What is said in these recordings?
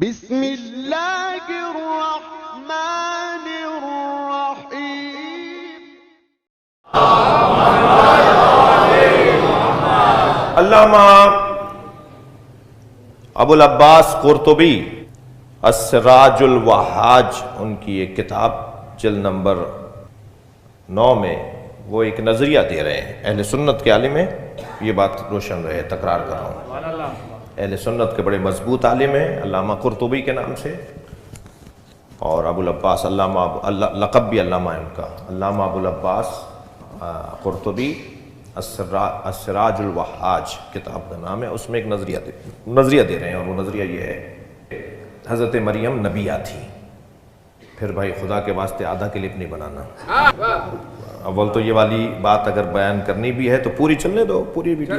بسم اللہ الرحمن الرحیم۔ علامہ ابو العباس قرطبی السراج الوہاج، ان کی ایک کتاب جلد نمبر 9 میں وہ ایک نظریہ دے رہے ہیں۔ اہل سنت کے عالم ہیں، یہ بات روشن رہے، تکرار کر رہا ہوں، اہل سنت کے بڑے مضبوط عالم ہیں علامہ قرطبی کے نام سے، اور ابو العباس علامہ لقب بھی علامہ ہے ان کا، علامہ ابو العباس قرطبی السراج الوہاج کتاب کا نام ہے۔ اس میں ایک نظریہ دے رہے ہیں، اور وہ نظریہ یہ ہے حضرت مریم نبیہ تھی۔ پھر بھائی خدا کے واسطے آدھا کلپ نہیں بنانا، اول تو یہ والی بات اگر بیان کرنی بھی ہے تو پوری چلنے دو، پوری ویڈیو۔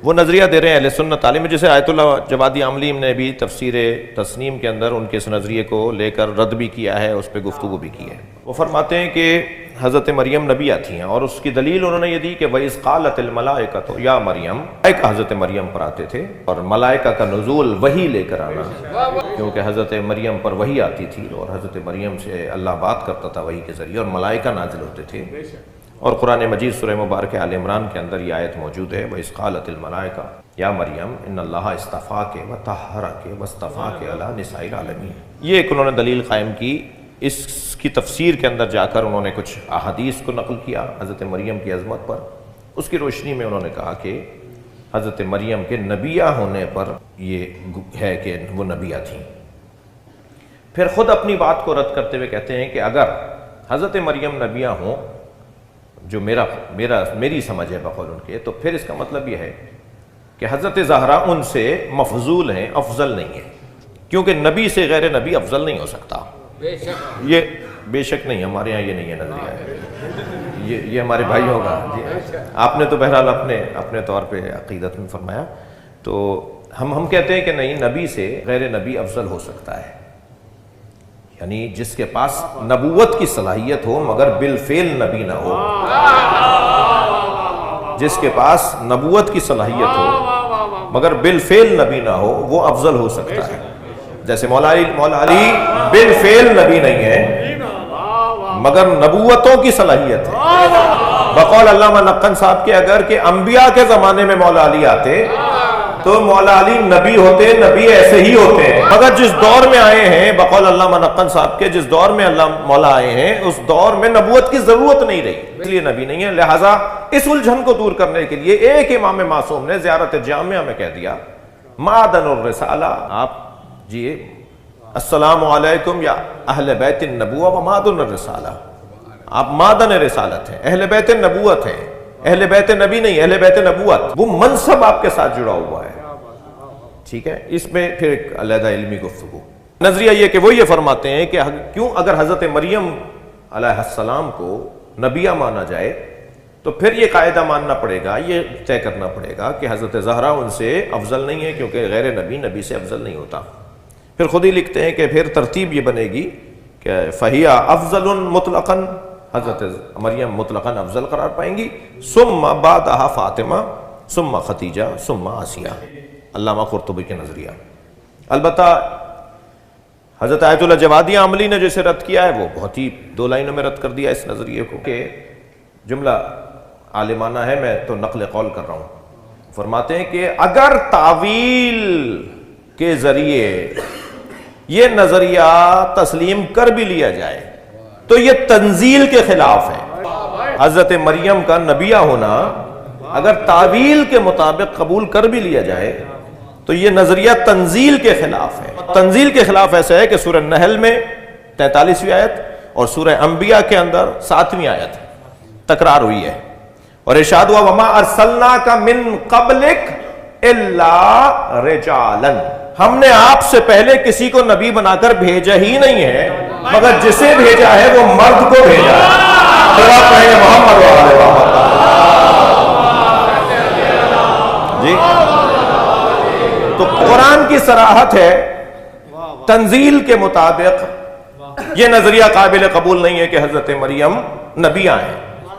وہ نظریہ دے رہے ہیں اہل سنت عالم، جسے آیت اللہ جوادی عاملی نے بھی تفسیر تسنیم کے اندر ان کے اس نظریے کو لے کر رد بھی کیا ہے، اس پہ گفتگو بھی کی ہے۔ وہ فرماتے ہیں کہ حضرت مریم نبیہ تھیں، اور اس کی دلیل انہوں نے یہ دی کہ وَإِذْ قَالَتِ الْمَلَائِكَةُ يَا مریم، ملائکہ حضرت مریم پر آتے تھے، اور ملائکہ کا نزول وحی لے کر آنا، کیونکہ حضرت مریم پر وحی آتی تھی اور حضرت مریم سے اللہ بات کرتا تھا وحی کے ذریعے، اور ملائکہ نازل ہوتے تھے۔ اور قرآن مجید سورہ مبارکہ آل عمران کے اندر یہ آیت موجود ہے، وَإِذْ قَالَتِ الْمَلَائِكَةُ يَا مریم إِنَّ اللَّهَ اصْطَفَاكِ وَطَهَّرَكِ وَاصْطَفَاكِ عَلَى نِسَاءِ الْعَالَمِينَ۔ یہ ایک انہوں نے دلیل قائم کی۔ اس کی تفسیر کے اندر جا کر انہوں نے کچھ احادیث کو نقل کیا حضرت مریم کی عظمت پر، اس کی روشنی میں انہوں نے کہا کہ حضرت مریم کے نبیہ ہونے پر یہ ہے کہ وہ نبیہ تھیں۔ پھر خود اپنی بات کو رد کرتے ہوئے کہتے ہیں کہ اگر حضرت مریم نبیہ ہوں، جو میری سمجھ ہے بقول ان کے، تو پھر اس کا مطلب یہ ہے کہ حضرت زہرا ان سے مفضول ہیں، افضل نہیں ہیں، کیونکہ نبی سے غیر نبی افضل نہیں ہو سکتا۔ یہ بے شک نہیں، ہمارے یہاں یہ نہیں ہے نظریہ ہے، یہ ہمارے بھائی ہوگا جی۔ آپ نے تو بہرحال اپنے طور پہ عقیدت میں فرمایا، تو ہم کہتے ہیں کہ نہیں، نبی سے غیر نبی افضل ہو سکتا ہے، یعنی جس کے پاس نبوت کی صلاحیت ہو مگر بالفعل نبی نہ ہو، جس کے پاس نبوت کی صلاحیت ہو مگر بالفعل نبی نہ ہو، وہ افضل ہو سکتا ہے۔ جیسے مولا علی بالفعل نبی نہیں ہے مگر نبوتوں کی صلاحیت ہے۔ بقول علامہ نقن صاحب کے اگر کہ انبیاء کے زمانے میں مولا علی آتے تو مولا علی نبی ہوتے، نبی ایسے ہی ہوتے ہیں، مگر جس دور میں آئے ہیں، بقول علامہ نقن صاحب کے، جس دور میں مولا آئے ہیں اس دور میں نبوت کی ضرورت نہیں رہی، اس لیے نبی نہیں ہے۔ لہٰذا اس الجھن کو دور کرنے کے لیے ایک امام معصوم نے زیارت جامعہ میں کہہ دیا معدن الرسالہ، آپ جی السلام علیکم یا اہل بیت النبوہ و معدن الرسالہ، آپ معدن رسالت ہیں، اہل بیت نبوت ہیں، اہل بیت نبی نہیں، اہل بیت نبوت، وہ منصب آپ کے ساتھ جڑا ہوا ہے، ٹھیک ہے۔ اس میں پھر ایک علیحدہ علمی گفتگو۔ نظریہ یہ کہ وہ یہ فرماتے ہیں کہ کیوں اگر حضرت مریم علیہ السلام کو نبیہ مانا جائے تو پھر یہ قاعدہ ماننا پڑے گا، یہ طے کرنا پڑے گا کہ حضرت زہرا ان سے افضل نہیں ہے، کیونکہ غیر نبی سے افضل نہیں ہوتا۔ پھر خود ہی لکھتے ہیں کہ پھر ترتیب یہ بنے گی کہ فہیہ افضل مطلقاً، حضرت مریم مطلقاً افضل قرار پائیں گی، ثم بعدہا فاطمہ، ثم خدیجہ، ثم آسیہ، علامہ قرطبی کے نظریہ۔ البتہ حضرت آیت اللہ جوادی عاملی نے جسے رد کیا ہے وہ بہت ہی 2 لائنوں میں رد کر دیا اس نظریے کو، کہ جملہ عالمانہ ہے، میں تو نقل قول کر رہا ہوں۔ فرماتے ہیں کہ اگر تعویل کے ذریعے یہ نظریہ تسلیم کر بھی لیا جائے تو یہ تنزیل کے خلاف ہے۔ حضرت مریم کا نبیہ ہونا اگر تعویل کے مطابق قبول کر بھی لیا جائے تو یہ نظریہ تنزیل کے خلاف ہے۔ تنزیل کے خلاف ایسا ہے کہ سورہ نحل میں 43ویں آیت اور سورہ انبیاء کے اندر 7ویں آیت تکرار ہوئی ہے، اور ارشاد ہوا وَمَا أَرْسَلْنَاكَ مِن قَبْلِكَ إِلَّا رِجَالًا، ہم نے آپ سے پہلے کسی کو نبی بنا کر بھیجا ہی نہیں ہے مگر جسے بھیجا ہے وہ مرد کو بھیجا ہے۔ محمد جی، تو قرآن کی صراحت ہے، تنزیل کے مطابق یہ نظریہ قابل قبول نہیں ہے کہ حضرت مریم نبی آئے،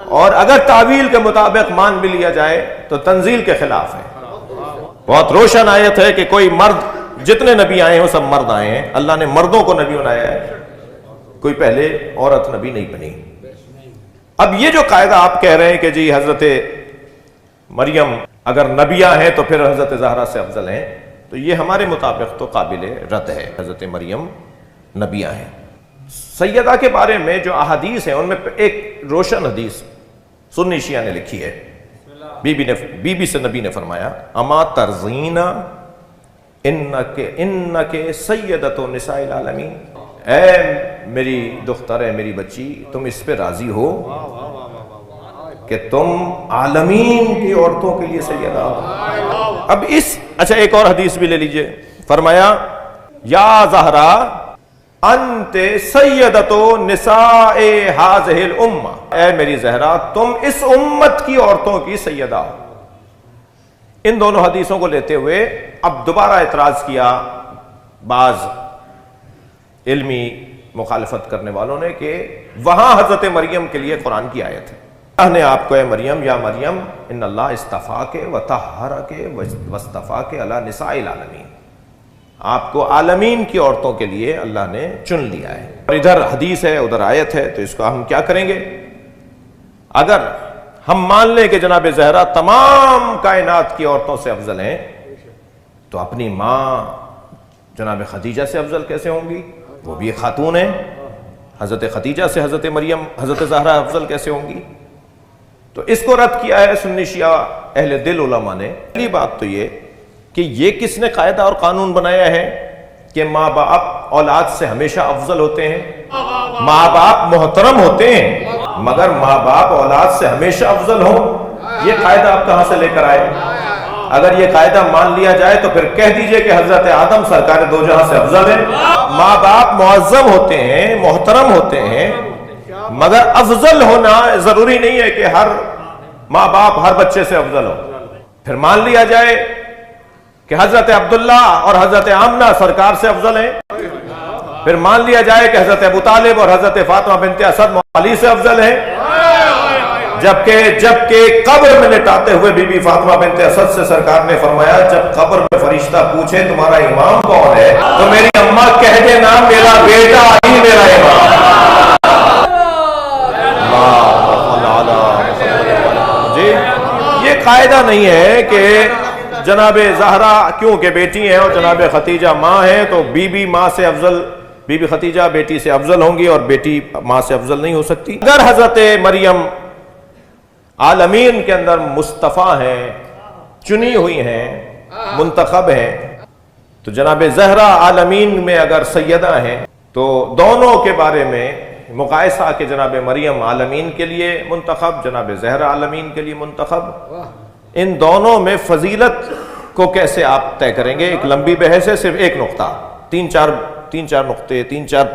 اور اگر تعویل کے مطابق مان بھی لیا جائے تو تنزیل کے خلاف ہے۔ بہت روشن آیت ہے کہ کوئی مرد جتنے نبی آئے ہیں وہ سب مرد آئے ہیں، اللہ نے مردوں کو نبی بنایا ہے، کوئی پہلے عورت نبی نہیں بنی۔ اب یہ جو قاعدہ آپ کہہ رہے ہیں کہ جی حضرت مریم اگر نبیہ ہیں تو پھر حضرت زہرا سے افضل ہیں، تو یہ ہمارے مطابق تو قابل رد ہے، حضرت مریم نبیہ ہیں۔ سیدہ کے بارے میں جو احادیث ہیں ان میں ایک روشن حدیث سنی شیعہ نے لکھی ہے، بی بی سے نبی نے فرمایا اما ترضینا انک سیدۃ نساء العالمین، اے میری دختر، اے میری بچی، تم اس پہ راضی ہو کہ تم عالمین کی عورتوں کے لیے سیدہ ہو؟ اب اچھا ایک اور حدیث بھی لے لیجئے، فرمایا یا زہرا انت سیدۃ نساء ہذہ الامہ، اے میری زہرا تم اس امت کی عورتوں کی سیدہ ہو۔ ان دونوں حدیثوں کو لیتے ہوئے اب دوبارہ اعتراض کیا بعض علمی مخالفت کرنے والوں نے کہ وہاں حضرت مریم کے لیے قرآن کی آیت ہے، اللہ نے آپ کو اے مریم، یا مریم ان اللہ اصطفاک وطہرک واصطفاک علی نساء العالمین، آپ کو عالمین کی عورتوں کے لیے اللہ نے چن لیا ہے۔ اور ادھر حدیث ہے ادھر آیت ہے، تو اس کو ہم کیا کریں گے؟ اگر ہم مان لیں کہ جناب زہرا تمام کائنات کی عورتوں سے افضل ہیں، تو اپنی ماں جناب خدیجہ سے افضل کیسے ہوں گی؟ وہ بھی ایک خاتون ہیں۔ حضرت خدیجہ سے حضرت مریم، حضرت زہرا افضل کیسے ہوں گی؟ تو اس کو رد کیا ہے سنی شیعہ اہل دل علماء نے۔ پہلی بات تو یہ کہ یہ کس نے قاعدہ اور قانون بنایا ہے کہ ماں باپ اولاد سے ہمیشہ افضل ہوتے ہیں؟ ماں باپ محترم ہوتے ہیں، مگر ماں باپ اولاد سے ہمیشہ افضل ہوں، یہ قاعدہ آپ کہاں سے لے کر آئے؟ اگر یہ قاعدہ مان لیا جائے تو پھر کہہ دیجئے کہ حضرت آدم سرکار دو جہاں سے افضل ہیں۔ ماں باپ معظم ہوتے ہیں، محترم ہوتے ہیں، مگر افضل ہونا ضروری نہیں ہے کہ ہر ماں باپ ہر بچے سے افضل ہو۔ پھر مان لیا جائے کہ حضرت عبداللہ اور حضرت آمنہ سرکار سے افضل ہیں، پھر مان لیا جائے کہ حضرت ابو طالب اور حضرت فاطمہ بنت اسد علی سے افضل ہیں، جبکہ قبر میں لٹاتے ہوئے بی بی فاطمہ بنت اسد سے سرکار نے فرمایا جب قبر میں فرشتہ پوچھے تمہارا امام کون ہے تو میری اماں کہہ دینا میرا بیٹا علی میرا امام۔ جی یہ قاعدہ نہیں ہے کہ جناب زہرا کیونکہ بیٹی ہیں اور جناب خدیجہ ماں ہیں تو بی بی ماں سے افضل، بی بی خدیجہ بیٹی سے افضل ہوں گی اور بیٹی ماں سے افضل نہیں ہو سکتی۔ اگر حضرت مریم عالمین کے اندر مصطفیٰ ہیں، چنی ہوئی ہیں، منتخب ہیں، تو جناب زہرا عالمین میں اگر سیدہ ہیں تو دونوں کے بارے میں مقایسہ کہ جناب مریم عالمین کے لیے منتخب، جناب زہرا عالمین کے لیے منتخب، ان دونوں میں فضیلت کو کیسے آپ طے کریں گے؟ ایک لمبی بحث ہے، صرف ایک نقطہ، تین چار نقطے، تین چار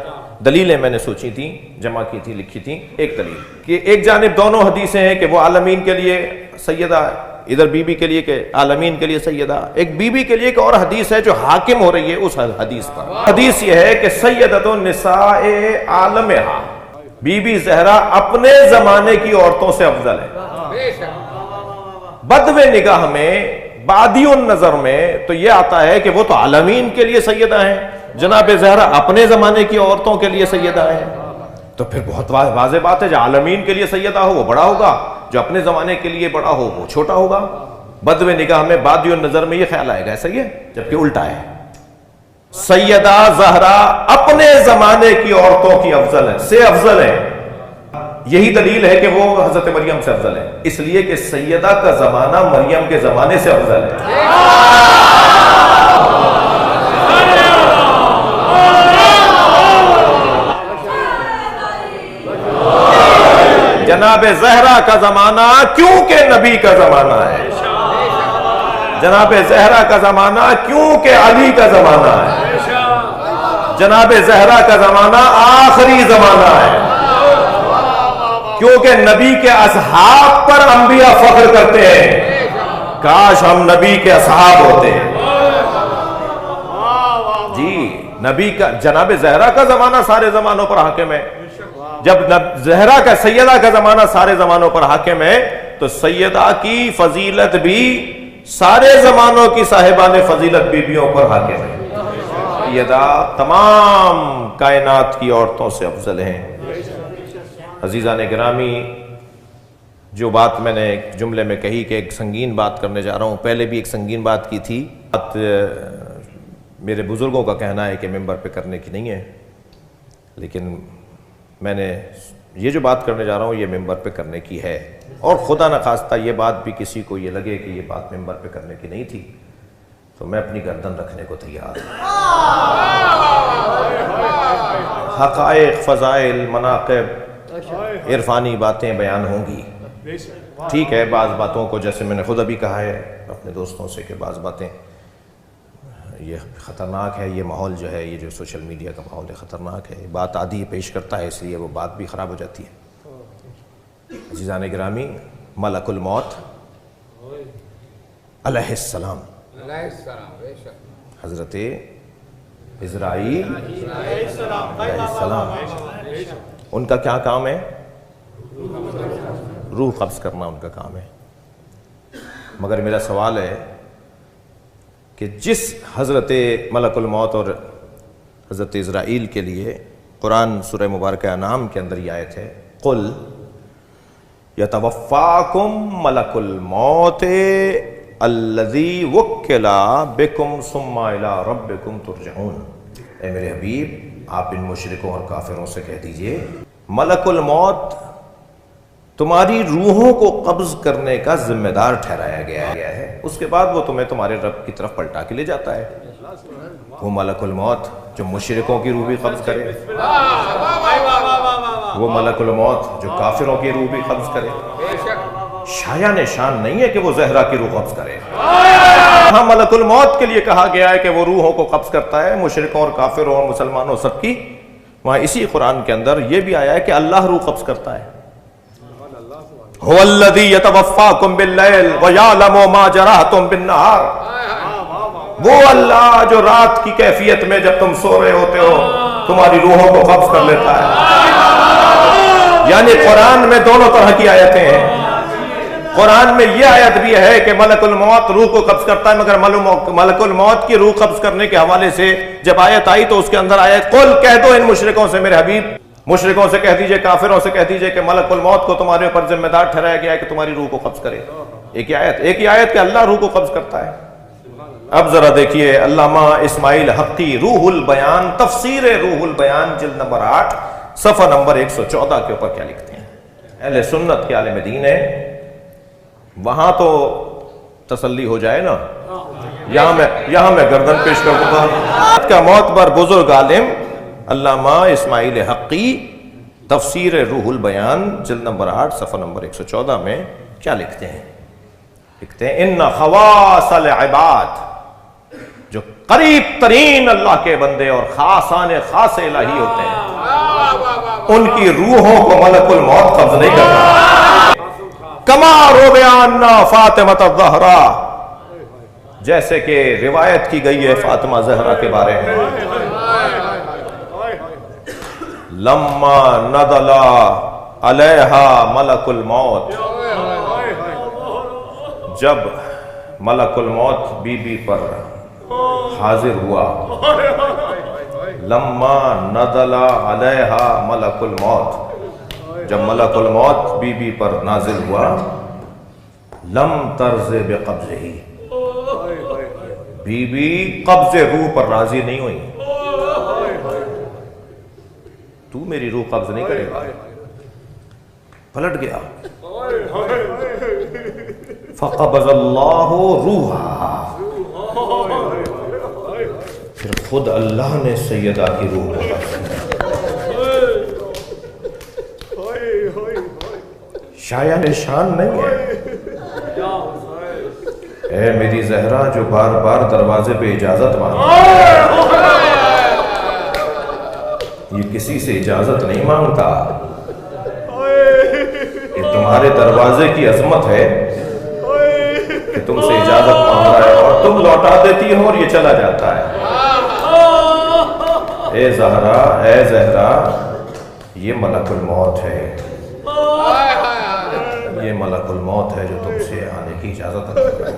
دلیلیں میں نے سوچی تھیں، جمع کی تھی، لکھی تھی۔ ایک دلیل کہ ایک جانب دونوں حدیثیں ہیں کہ وہ عالمین کے لیے سیدہ، ادھر بی بی کے لیے کہ عالمین کے لیے سیدہ، ایک بی بی کے لیے ایک اور حدیث ہے جو حاکم ہو رہی ہے اس حدیث پر۔ حدیث یہ ہے کہ سیدۃ النساء عالمہا، بی بی زہرا اپنے زمانے کی عورتوں سے افضل ہے۔ بدو نگاہ میں، بادی النظر میں تو یہ آتا ہے کہ وہ تو عالمین کے لیے سیدہ ہیں، جناب زہرا اپنے زمانے کی عورتوں کے لیے سیدہ ہیں، تو پھر بہت واضح بات ہے جو عالمین کے لیے سیدہ ہو وہ بڑا ہوگا، جو اپنے زمانے کے لیے بڑا ہو وہ چھوٹا ہوگا۔ بدو نگاہ میں، بادی النظر میں یہ خیال آئے گا، ایسا ہی ہے، جبکہ الٹا ہے، سیدہ زہرا اپنے زمانے کی عورتوں کی افضل ہے، سے افضل ہے۔ یہی دلیل ہے کہ وہ حضرت مریم سے افضل ہے، اس لیے کہ سیدہ کا زمانہ مریم کے زمانے سے افضل ہے۔ جناب زہرا کا زمانہ کیونکہ نبی کا زمانہ ہے، جناب زہرا کا زمانہ کیونکہ علی کا زمانہ ہے، جناب زہرا کا زمانہ آخری زمانہ ہے، کیونکہ نبی کے اصحاب پر انبیاء فخر کرتے ہیں، کاش ہم نبی کے اصحاب ہوتے ہیں۔ جی نبی کا، جناب زہرا کا زمانہ سارے زمانوں پر حاکم ہے، جب زہرا کا، سیدہ کا زمانہ سارے زمانوں پر حاکم ہے تو سیدہ کی فضیلت بھی سارے زمانوں کی صاحبان فضیلت بیویوں پر حاکم ہے۔ سیدہ تمام کائنات کی عورتوں سے افضل ہیں۔ عزیزان گرامی، جو بات میں نے ایک جملے میں کہی کہ ایک سنگین بات کرنے جا رہا ہوں، پہلے بھی ایک سنگین بات کی تھی، بات میرے بزرگوں کا کہنا ہے کہ ممبر پہ کرنے کی نہیں ہے، لیکن میں نے یہ جو بات کرنے جا رہا ہوں یہ ممبر پہ کرنے کی ہے، اور خدا نخواستہ یہ بات بھی کسی کو یہ لگے کہ یہ بات ممبر پہ کرنے کی نہیں تھی تو میں اپنی گردن رکھنے کو تیار ہوں۔ حقائق، فضائل، مناقب، عرفانی باتیں بیان ہوں گی، ٹھیک ہے، بعض باتوں کو جیسے میں نے خود ابھی کہا ہے اپنے دوستوں سے کہ بعض باتیں یہ خطرناک ہے، یہ ماحول جو ہے، یہ جو سوشل میڈیا کا ماحول ہے خطرناک ہے، بات آدھی پیش کرتا ہے اس لیے وہ بات بھی خراب ہو جاتی ہے۔ عزیزان گرامی، ملک الموت علیہ السلام، حضرت عزرائیل علیہ السلام، ان کا کیا کام ہے؟ روح قبض کرنا ان کا کام ہے۔ مگر میرا سوال ہے کہ جس حضرت ملک الموت اور حضرت عزرائیل کے لیے قرآن سورہ مبارکہ انعام کے اندر یہ آیت ہے، قل یتوفاکم ملک الموت الذی وکل بکم ثم الی ربکم ترجعون، اے میرے حبیب آپ ان مشرکوں اور کافروں سے کہہ دیجئے ملک الموت تمہاری روحوں کو قبض کرنے کا ذمہ دار ٹھہرایا گیا ہے، اس کے بعد وہ تمہیں تمہارے رب کی طرف پلٹا کے لے جاتا ہے۔ وہ ملک الموت جو مشرکوں کی روح بھی قبض کرے، وہ ملک الموت جو کافروں کی روح بھی قبض کرے، شایع نشان نہیں ہے کہ وہ زہرا کی روح قبض کرے۔ ہاں ملک الموت کے لیے کہا گیا ہے کہ وہ روحوں کو قبض کرتا ہے، مشرکوں اور کافروں اور مسلمانوں سب کی، وہاں اسی قرآن کے اندر یہ بھی آیا ہے کہ اللہ روح قبض کرتا ہے۔ هو الذی یتوفاکم باللیل ویعلم ما جرحتم بالنہار، وہ اللہ جو رات کی کیفیت میں جب تم سو رہے ہوتے ہو تمہاری روحوں کو قبض کر لیتا ہے۔ یعنی قرآن میں دونوں طرح کی آیتیں ہیں، قرآن میں یہ آیت بھی ہے کہ ملک الموت روح کو قبض کرتا ہے، مگر ملک الموت کی روح قبض کرنے کے حوالے سے جب آیت آئی تو اس کے اندر آیت قل کہہ دو ان مشرکوں سے میرے حبیب، مشرکوں سے کہہ دیجئے، کافروں سے کہہ دیجئے کہ ملک الموت کو تمہارے اوپر ذمہ دار ٹھہرایا گیا ہے کہ تمہاری روح کو قبض کرے۔ ایک ہی آیت کہ اللہ روح کو قبض کرتا ہے۔ اب ذرا دیکھیے علامہ اسماعیل حقی روح البیان، تفسیر روح البیان جلد نمبر 8 صفحہ نمبر 114 کے اوپر کیا لکھتے ہیں۔ اہل سنت کے عالم دین ہے، وہاں تو تسلی ہو جائے نا، یہاں میں گردن پیش کر دوں گا کا معتبر بزرگ عالم علامہ اسماعیل حقی تفسیر روح البیان جلد نمبر 8 صفحہ نمبر 114 میں کیا لکھتے ہیں؟ لکھتے ہیں ان خواص العباد، جو قریب ترین اللہ کے بندے اور خاصان خاص الہی ہوتے ہیں، ان کی روحوں کو ملک الموت قبض نہیں کرتا۔ کما رویان فاطمہ الزہرا، جیسے کہ روایت کی گئی ہے فاطمہ زہرا کے بارے میں، لما نزل علیہا ملک الموت، جب ملک الموت بی بی پر حاضر ہوا، لما نزل علیہا ملک الموت، جب ملک الموت بی بی پر نازل ہوا، لم ترض بقبضہ، بی بی قبض روح پر راضی نہیں ہوئی، تو میری روح قبض نہیں کرے گا، پلٹ گیا۔ فقبض اللہ روحا، پھر خود اللہ نے سیدہ کی روح کو قبض کیا۔ شایع نشان نہیں ہے۔ اے میری زہرا جو بار بار دروازے پہ اجازت مانگتا، یہ کسی سے اجازت نہیں مانگتا، یہ تمہارے دروازے کی عظمت ہے کہ تم سے اجازت مانگ رہا ہے اور تم لوٹا دیتی ہو اور یہ چلا جاتا ہے۔ اے زہرا یہ ملک الموت ہے، یہ ملک الموت ہے جو تم سے آنے کی اجازت رکھتا ہے۔